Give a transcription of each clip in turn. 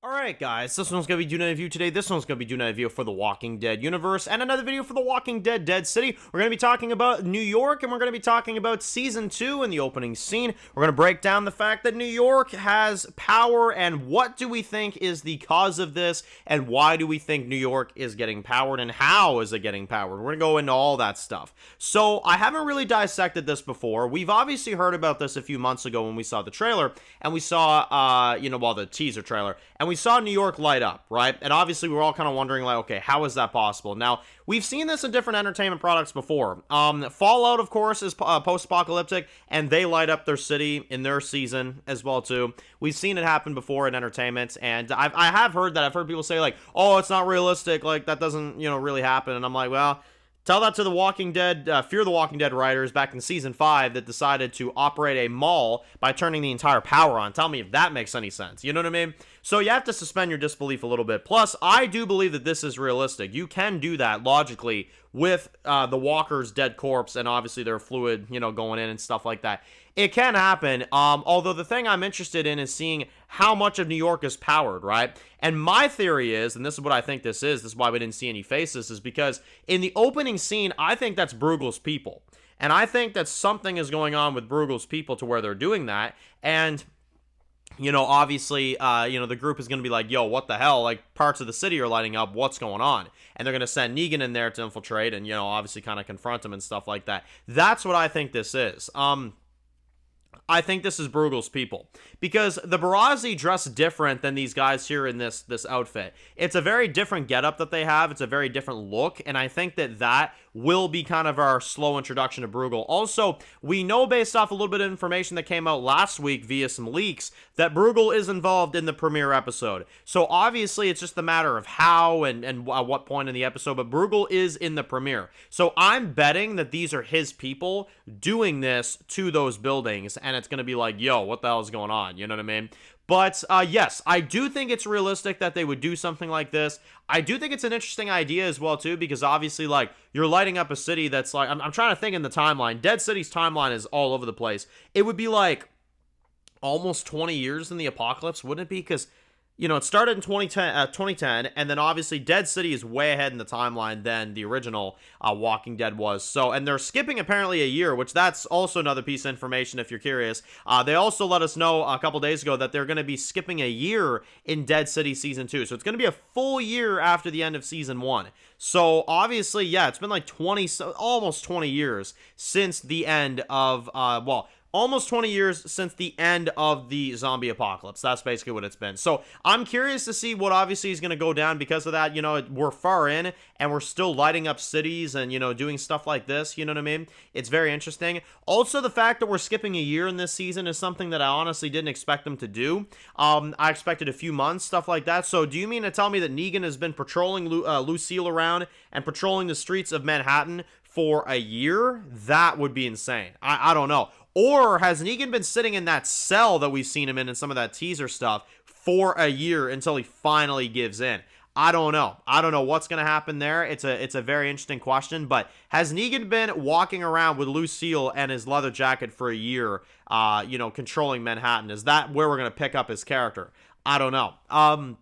Alright guys, this one's going to be doing a review today. This one's going to be doing a review for the Walking Dead universe and another video for the Walking Dead Dead City. We're going to be talking about New York and we're going to be talking about Season 2 and the opening scene. We're going to break down the fact that New York has power and what do we think is the cause of this and why do we think New York is getting powered and how is it getting powered. We're going to go into all that stuff. So I haven't really dissected this before. We've obviously heard about this a few months ago when we saw the trailer and we saw, the teaser trailer and we saw New York light up, right? And obviously we're all kind of wondering like, okay, how is that possible? Now, we've seen this in different entertainment products before. Fallout, of course, is post-apocalyptic, and they light up their city in their season as well, too. We've seen it happen before in entertainment, and I have heard that. I've heard people say like, oh, it's not realistic, like that doesn't, really happen. And I'm like, well, tell that to the Walking Dead, Fear the Walking Dead writers back in Season 5 that decided to operate a mall by turning the entire power on. Tell me if that makes any sense. You know what I mean? So you have to suspend your disbelief a little bit. Plus, I do believe that this is realistic. You can do that logically with the walker's dead corpse and obviously their fluid, going in and stuff like that. It can happen, although the thing I'm interested in is seeing how much of New York is powered, right? And my theory is, and this is what I think this is why we didn't see any faces, is because in the opening scene, I think that's Bruegel's people. And I think that something is going on with Bruegel's people to where they're doing that, and obviously, the group is going to be like, yo, what the hell? Like, parts of the city are lighting up. What's going on? And they're going to send Negan in there to infiltrate and, obviously kind of confront him and stuff like that. That's what I think this is. I think this is Bruegel's people because the Barrazi dress different than these guys here in this outfit. It's a very different getup that they have. It's a very different look, and I think that will be kind of our slow introduction to Bruegel. Also, we know based off a little bit of information that came out last week via some leaks that Bruegel is involved in the premiere episode. So obviously, it's just a matter of how and at what point in the episode, but Bruegel is in the premiere. So I'm betting that these are his people doing this to those buildings, and it's going to be like, yo, what the hell is going on? You know what I mean? But, yes, I do think it's realistic that they would do something like this. I do think it's an interesting idea as well, too, because obviously, like, you're lighting up a city that's like, I'm trying to think in the timeline. Dead City's timeline is all over the place. It would be like almost 20 years in the apocalypse, wouldn't it be? Because, it started in 2010, and then obviously Dead City is way ahead in the timeline than the original Walking Dead was. So, and they're skipping apparently a year, which that's also another piece of information if you're curious. They also let us know a couple days ago that they're going to be skipping a year in Dead City Season 2. So it's going to be a full year after the end of Season 1. So obviously, yeah, it's been like almost 20 years since the end of, almost 20 years since the end of the zombie apocalypse. That's basically what it's been. So I'm curious to see what obviously is going to go down because of that. We're far in and we're still lighting up cities and, doing stuff like this. You know what I mean? It's very interesting. Also, the fact that we're skipping a year in this season is something that I honestly didn't expect them to do. I expected a few months, stuff like that. So do you mean to tell me that Negan has been patrolling Lucille around and patrolling the streets of Manhattan for a year? That would be insane. I don't know. Or has Negan been sitting in that cell that we've seen him in some of that teaser stuff for a year until he finally gives in? I don't know. I don't know what's going to happen there. It's a very interesting question. But has Negan been walking around with Lucille and his leather jacket for a year, controlling Manhattan? Is that where we're going to pick up his character? I don't know.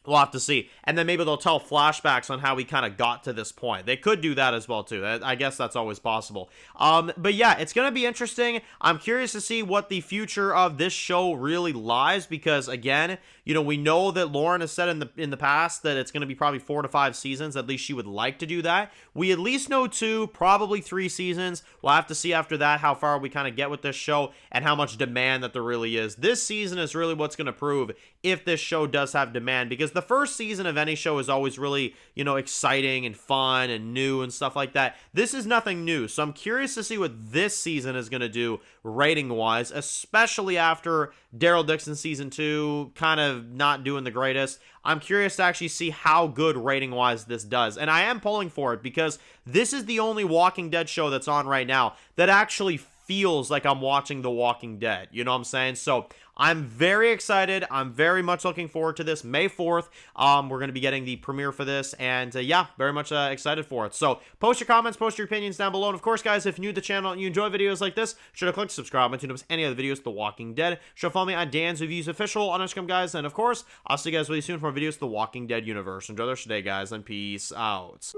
We'll have to see. And then maybe they'll tell flashbacks on how we kind of got to this point. They could do that as well, too. I guess that's always possible. But yeah, it's going to be interesting. I'm curious to see what the future of this show really lies because, again, we know that Lauren has said in the past that it's going to be probably 4 to 5 seasons. At least she would like to do that. We at least know 2, probably 3 seasons. We'll have to see after that how far we kind of get with this show and how much demand that there really is. This season is really what's going to prove if this show does have demand because the first season of any show is always really, exciting and fun and new and stuff like that. This is nothing new, so I'm curious to see what this season is going to do rating-wise, especially after Daryl Dixon Season 2 kind of not doing the greatest. I'm curious to actually see how good rating-wise this does, and I am pulling for it because this is the only Walking Dead show that's on right now that actually feels like I'm watching The Walking Dead. You know what I'm saying? So I'm very excited. I'm very much looking forward to this. May 4th, we're going to be getting the premiere for this, and yeah, very much excited for it. So post your comments, post your opinions down below, and of course, guys, if you're new to the channel and you enjoy videos like this, should have clicked subscribe button to miss any other videos of The Walking Dead. Should follow me on Dan's Reviews Official on Instagram, guys, and of course, I'll see you guys really soon for more videos of The Walking Dead universe. Enjoy the rest of your day, guys, and peace out.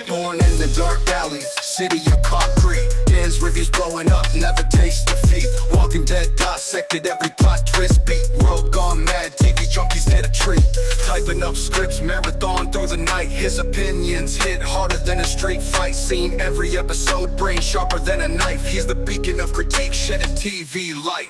Born in the dark alleys, city of concrete. Dan's reviews blowing up, never taste defeat. Walking Dead dissected, every plot twist beat. World gone mad, TV junkies hit a treat. Typing up scripts, marathon through the night. His opinions hit harder than a street fight scene. Every episode, brain sharper than a knife. He's the beacon of critique, shedding TV light.